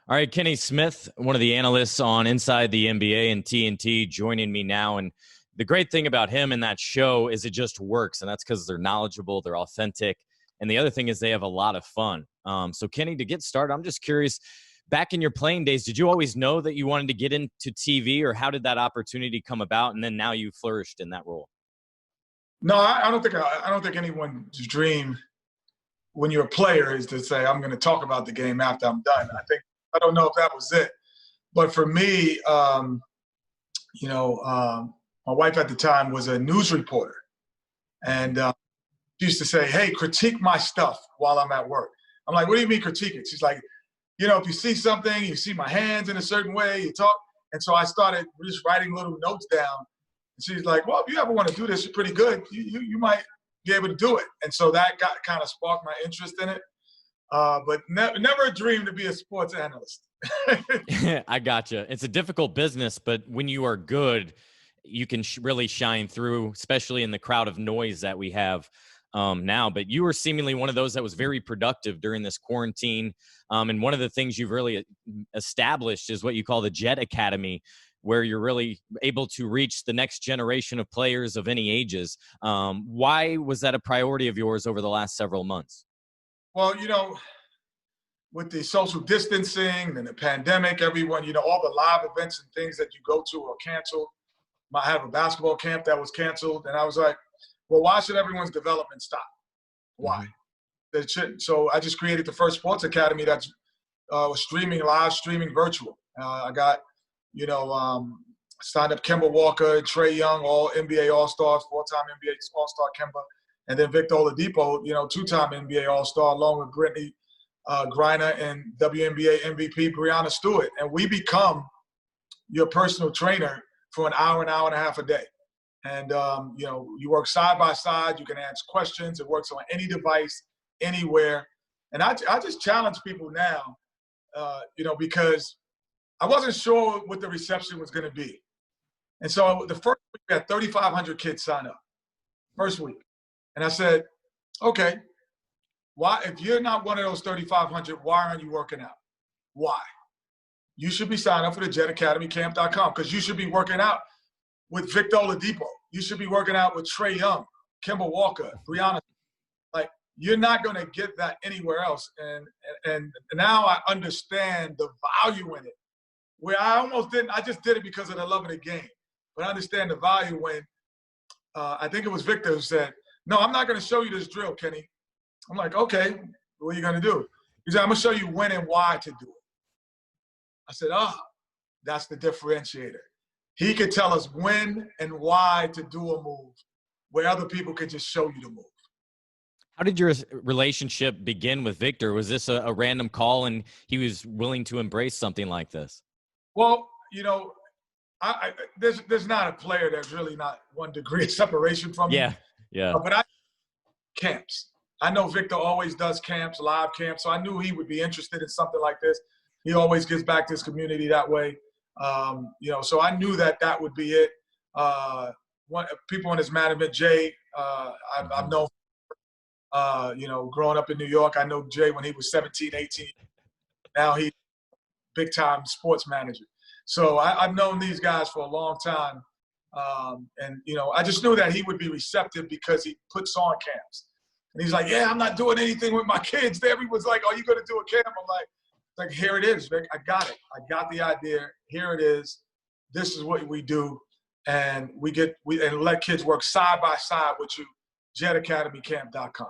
All right, Kenny Smith, one of the analysts on Inside the NBA and TNT, joining me now. And the great thing about him and that show is it just works, and that's because they're knowledgeable, they're authentic, and the other thing is they have a lot of fun. So, Kenny, to get started, I'm just curious, back in your playing days, did you always know that you wanted to get into TV, or how did that opportunity come about, and then now you flourished in that role? No, I don't think anyone's dream when you're a player is to say, I'm going to talk about the game after I'm done. I don't know if that was it. But for me, my wife at the time was a news reporter. And she used to say, hey, critique my stuff while I'm at work. I'm like, what do you mean critique it? She's like, if you see something, you see my hands in a certain way, you talk. And so I started just writing little notes down. And she's like, well, if you ever want to do this, you're pretty good. You might be able to do it. And so that kind of sparked my interest in it. But never a dream to be a sports analyst. I gotcha. It's a difficult business, but when you are good, you can really shine through, especially in the crowd of noise that we have now. But you were seemingly one of those that was very productive during this quarantine. And one of the things you've really established is what you call the Jet Academy, where you're really able to reach the next generation of players of any ages. Why was that a priority of yours over the last several months? Well, with the social distancing and the pandemic, everyone, all the live events and things that you go to are canceled. I have a basketball camp that was canceled. And I was like, well, why should everyone's development stop? Why? They shouldn't. So I just created the first sports academy that's live streaming virtual. I got, signed up Kemba Walker, Trae Young, all NBA All-Stars, 4-time NBA All-Star Kemba. And then Victor Oladipo, two-time NBA All-Star, along with Brittany Griner and WNBA MVP Breanna Stewart. And we become your personal trainer for an hour and a half a day. And, you work side by side. You can ask questions. It works on any device, anywhere. And I just challenge people now, because I wasn't sure what the reception was going to be. And so the first week, we had 3,500 kids sign up. First week. And I said, okay, why, if you're not one of those 3,500, why aren't you working out? Why? You should be signing up for the jetacademycamp.com because you should be working out with Victor Oladipo. You should be working out with Trae Young, Kemba Walker, Breanna. Like, you're not going to get that anywhere else. And now I understand the value in it. Where I almost didn't, I just did it because of the love of the game. But I understand the value when, I think it was Victor who said, no, I'm not going to show you this drill, Kenny. I'm like, okay, what are you going to do? He said, I'm going to show you when and why to do it. I said, that's the differentiator. He could tell us when and why to do a move where other people could just show you the move. How did your relationship begin with Victor? Was this a random call and he was willing to embrace something like this? Well, there's not a player that's really not 1 degree of separation from me. Yeah. But camps. I know Victor always does camps, live camps, so I knew he would be interested in something like this. He always gives back to his community that way. So I knew that would be it. People in his management, Jay, I've known, growing up in New York. I know Jay when he was 17, 18. Now he's big-time sports manager. So I've known these guys for a long time. I just knew that he would be receptive because he puts on camps. And he's like, yeah, I'm not doing anything with my kids. Everyone's like, are you going to do a camp? I'm like, here it is, Vic. I got it. I got the idea. Here it is. This is what we do. And we let kids work side by side with you, jetacademycamp.com.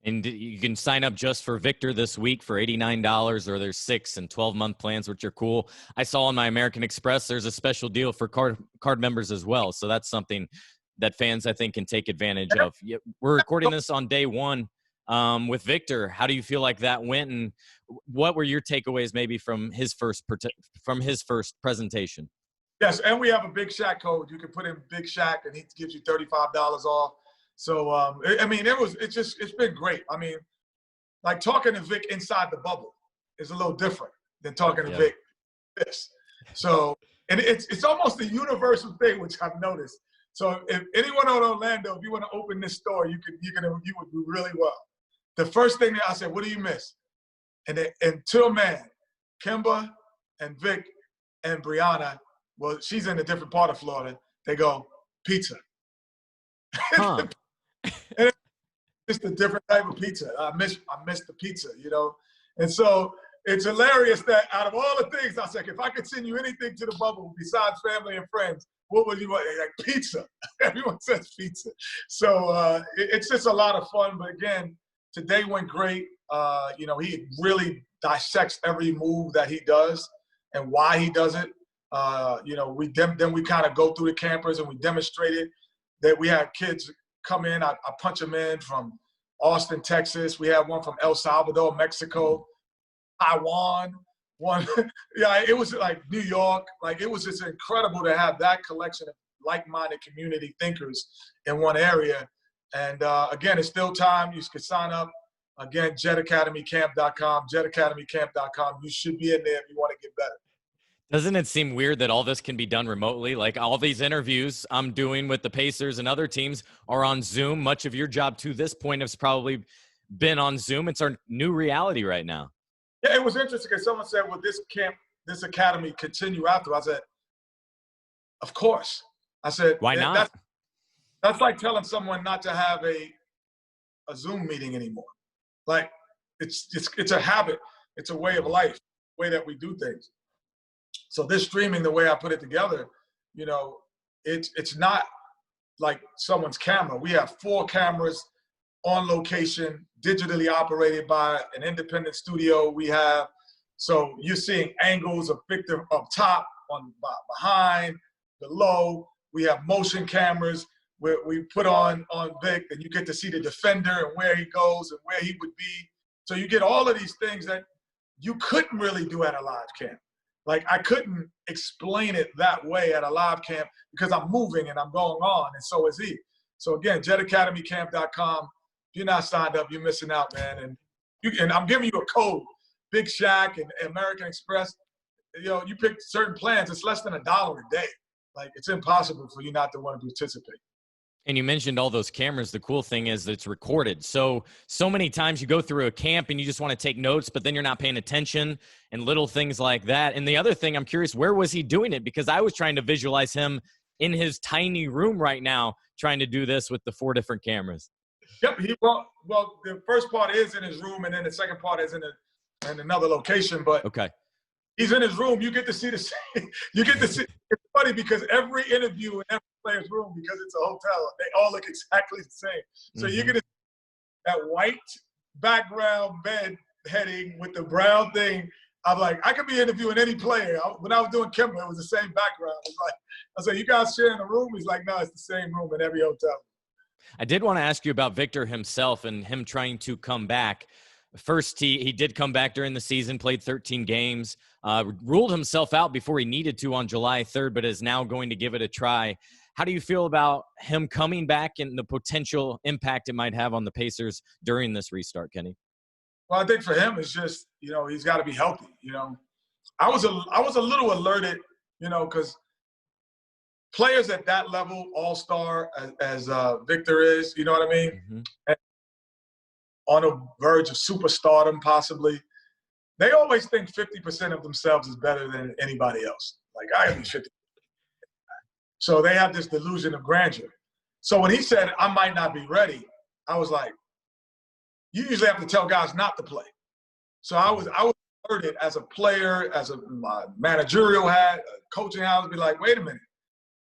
And you can sign up just for Victor this week for $89, or there's 6 and 12-month plans, which are cool. I saw on my American Express there's a special deal for card members as well. So that's something that fans, I think, can take advantage of. We're recording this on day 1 with Victor. How do you feel like that went, and what were your takeaways maybe from his first presentation? Yes, and we have a Big Shaq code. You can put in Big Shaq, and he gives you $35 off. So, it's been great. I mean, like talking to Vic inside the bubble is a little different than talking to Vic this. So, and it's almost a universal thing, which I've noticed. So if anyone in Orlando, if you want to open this store, you would do really well. The first thing that I said, what do you miss? And until man, Kemba and Vic and Brianna, well, she's in a different part of Florida. They go, pizza. Huh. And it's just a different type of pizza. I miss the pizza, you know? And so it's hilarious that out of all the things, I was like, if I could send you anything to the bubble besides family and friends, what would you want? Like pizza. Everyone says pizza. So it's just a lot of fun. But again, today went great. You know, he really dissects every move that he does and why he does it. You know, then we kind of go through the campers and we demonstrated that we had kids come in. I punch them in from Austin, Texas. We had one from El Salvador, Mexico, Taiwan. One, yeah, it was like New York. Like it was just incredible to have that collection of like-minded community thinkers in one area. And again, it's still time. You can sign up. Again, jetacademycamp.com, jetacademycamp.com. You should be in there if you want to get better. Doesn't it seem weird that all this can be done remotely? Like all these interviews I'm doing with the Pacers and other teams are on Zoom. Much of your job to this point has probably been on Zoom. It's our new reality right now. Yeah, it was interesting because someone said, will this academy continue after? I said, of course. I said, why not? That's like telling someone not to have a Zoom meeting anymore. Like it's a habit. It's a way of life, the way that we do things. So this streaming, the way I put it together, you know, it's not like someone's camera. We have 4 cameras on location, digitally operated by an independent studio we have. So you're seeing angles of Victor up top, behind, below. We have motion cameras where we put on Vic, and you get to see the defender and where he goes and where he would be. So you get all of these things that you couldn't really do at a live camp. Like I couldn't explain it that way at a live camp because I'm moving and I'm going on, and so is he. So again, jetacademycamp.com. If you're not signed up, you're missing out, man. And I'm giving you a code, Big Shaq and American Express. You know, you pick certain plans, it's less than $1 a day. Like it's impossible for you not to want to participate. And you mentioned all those cameras. The cool thing is that it's recorded. So many times you go through a camp and you just want to take notes, but then you're not paying attention and little things like that. And the other thing, I'm curious, where was he doing it? Because I was trying to visualize him in his tiny room right now, trying to do this with the 4 different cameras. Yep. Well, the first part is in his room, and then the second part is in another location. But okay, he's in his room. You get to see you get to see. It's funny because every interview in every player's room, because it's a hotel, they all look exactly the same. So you get that white background bed heading with the brown thing. I'm like, I could be interviewing any player. When I was doing Kemba, it was the same background. It's like, I said, you guys sharing a room? He's like, no, it's the same room in every hotel. I did want to ask you about Victor himself and him trying to come back. First, he did come back during the season, played 13 games, ruled himself out before he needed to on July 3rd, but is now going to give it a try. How do you feel about him coming back and the potential impact it might have on the Pacers during this restart, Kenny? Well, I think for him, it's just, you know, he's got to be healthy. You know, I was a little alerted, you know, because players at that level, all-star as Victor is, you know what I mean? Mm-hmm. On a verge of superstardom, possibly. They always think 50% of themselves is better than anybody else. Like, I am 50%. So they have this delusion of grandeur. So when he said, I might not be ready, I was like, you usually have to tell guys not to play. So I was alerted as a player, as a managerial hat, coaching hat, be like, wait a minute.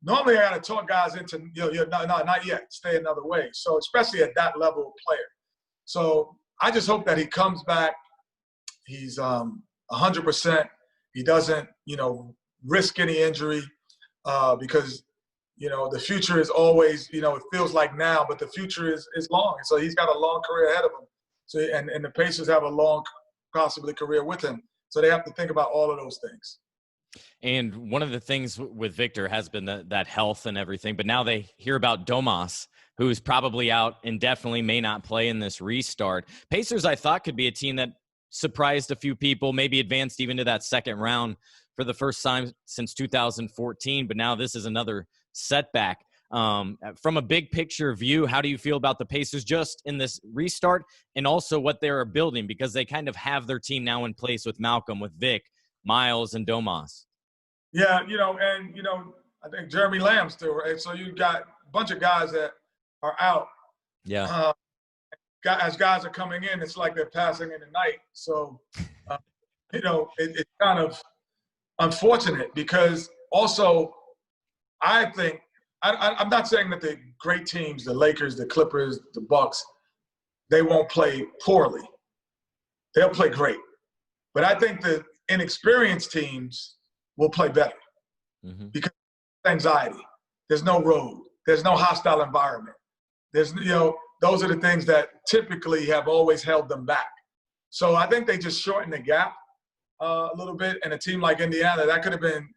Normally I got to talk guys into, no, not yet, stay another way. So especially at that level of player. So I just hope that he comes back. He's 100%. He doesn't, risk any injury because, the future is always, it feels like now, but the future is long. So he's got a long career ahead of him. So and the Pacers have a long, possibly career with him. So they have to think about all of those things. And one of the things with Victor has been that health and everything, but now they hear about Domas, who's probably out indefinitely, may not play in this restart. Pacers, I thought, could be a team that surprised a few people, maybe advanced even to that second round for the first time since 2014, but now this is another setback. From a big picture view, how do you feel about the Pacers just in this restart and also what they're building? Because they kind of have their team now in place with Malcolm, with Vic, Miles and Domas. Yeah, and I think Jeremy Lamb's still, right? So you got a bunch of guys that are out. Yeah. As guys are coming in, it's like they're passing in the night. So, it's kind of unfortunate because also I think I'm not saying that the great teams, the Lakers, the Clippers, the Bucks, they won't play poorly. They'll play great. But I think the inexperienced teams will play better because anxiety. There's no road. There's no hostile environment. Those are the things that typically have always held them back. So I think they just shortened the gap a little bit. And a team like Indiana, that could have been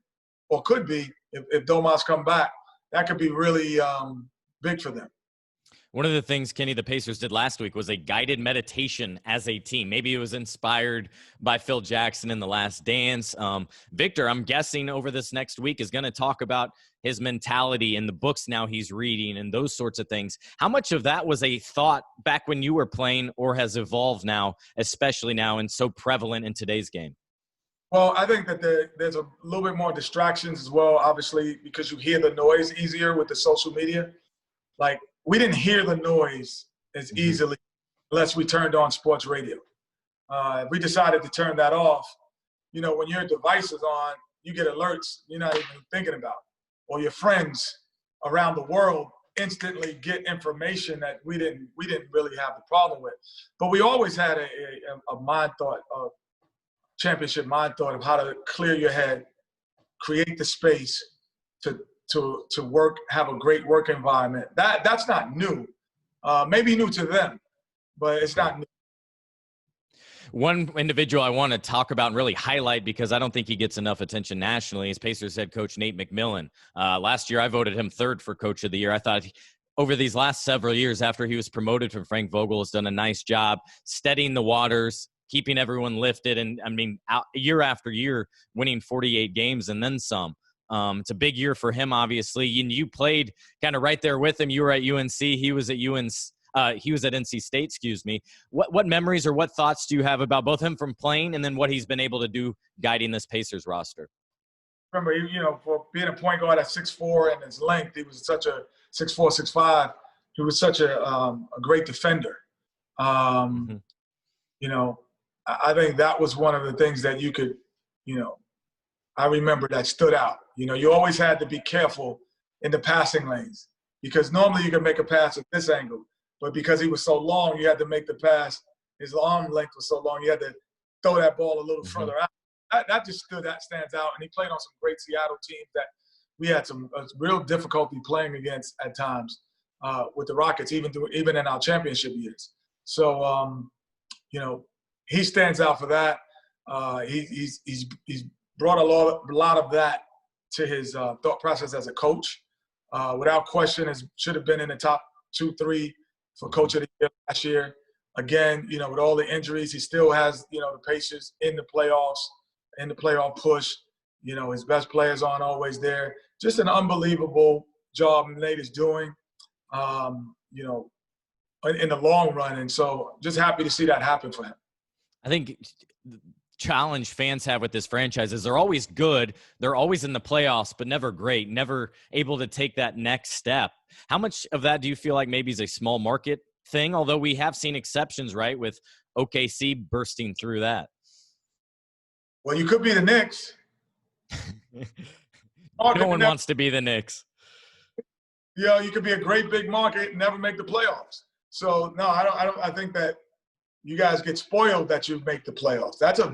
or could be, if Domas come back, that could be really big for them. One of the things, Kenny, the Pacers did last week was a guided meditation as a team. Maybe it was inspired by Phil Jackson in The Last Dance. Victor, I'm guessing over this next week is going to talk about his mentality and the books now he's reading and those sorts of things. How much of that was a thought back when you were playing or has evolved now, especially now and so prevalent in today's game? Well, I think that there's a little bit more distractions as well, obviously, because you hear the noise easier with the social media. Like, we didn't hear the noise as easily unless we turned on sports radio. If we decided to turn that off, when your device is on, you get alerts you're not even thinking about. Or your friends around the world instantly get information that we didn't really have the problem with. But we always had a mind thought of championship mind thought of how to clear your head, create the space to work, have a great work environment. That's not new. Maybe new to them, but it's not new. One individual I want to talk about and really highlight because I don't think he gets enough attention nationally is Pacers head coach Nate McMillan. Last year, I voted him third for coach of the year. I thought over these last several years after he was promoted from Frank Vogel has done a nice job steadying the waters, keeping everyone lifted, and year after year winning 48 games and then some. It's a big year for him, obviously. And you played kind of right there with him. You were at UNC. He was at NC State, excuse me. What memories or what thoughts do you have about both him from playing and then what he's been able to do guiding this Pacers roster? Remember, for being a point guard at 6'4" and his length, he was such a 6'4", 6'5". He was such a great defender. I think that was one of the things that you could, I remember that stood out. You always had to be careful in the passing lanes because normally you can make a pass at this angle, but because he was so long, you had to make the pass. His arm length was so long, you had to throw that ball a little further out. That just stands out. And he played on some great Seattle teams that we had some real difficulty playing against at times with the Rockets, even in our championship years. So, he stands out for that. He's brought a lot of that to his thought process as a coach. Without question, should have been in the top 2-3 for coach of the year last year. Again, with all the injuries, he still has, the Pacers in the playoffs, in the playoff push. His best players aren't always there. Just an unbelievable job Nate is doing, in the long run. And so just happy to see that happen for him. I think the challenge fans have with this franchise is they're always good. They're always in the playoffs, but never great, never able to take that next step. How much of that do you feel like maybe is a small market thing? Although we have seen exceptions, right, with OKC bursting through that. Well, you could be the Knicks. No one wants to be the Knicks. You could be a great big market and never make the playoffs. So, no, I think that you guys get spoiled that you make the playoffs. That's to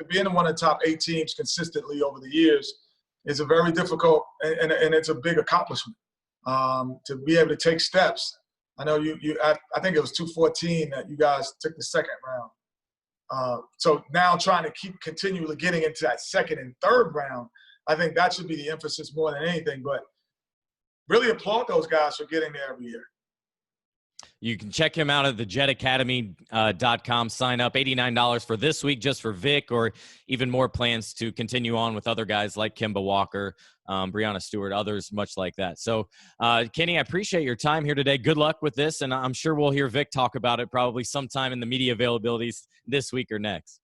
be in one of the top 8 teams consistently over the years is a very difficult and it's a big accomplishment to be able to take steps. I know I think it was 214 that you guys took the second round. So now trying to keep continually getting into that second and third round, I think that should be the emphasis more than anything. But really applaud those guys for getting there every year. You can check him out at thejetacademy.com. Sign up $89 for this week just for Vic, or even more plans to continue on with other guys like Kemba Walker, Breanna Stewart, others much like that. So, Kenny, I appreciate your time here today. Good luck with this, and I'm sure we'll hear Vic talk about it probably sometime in the media availabilities this week or next.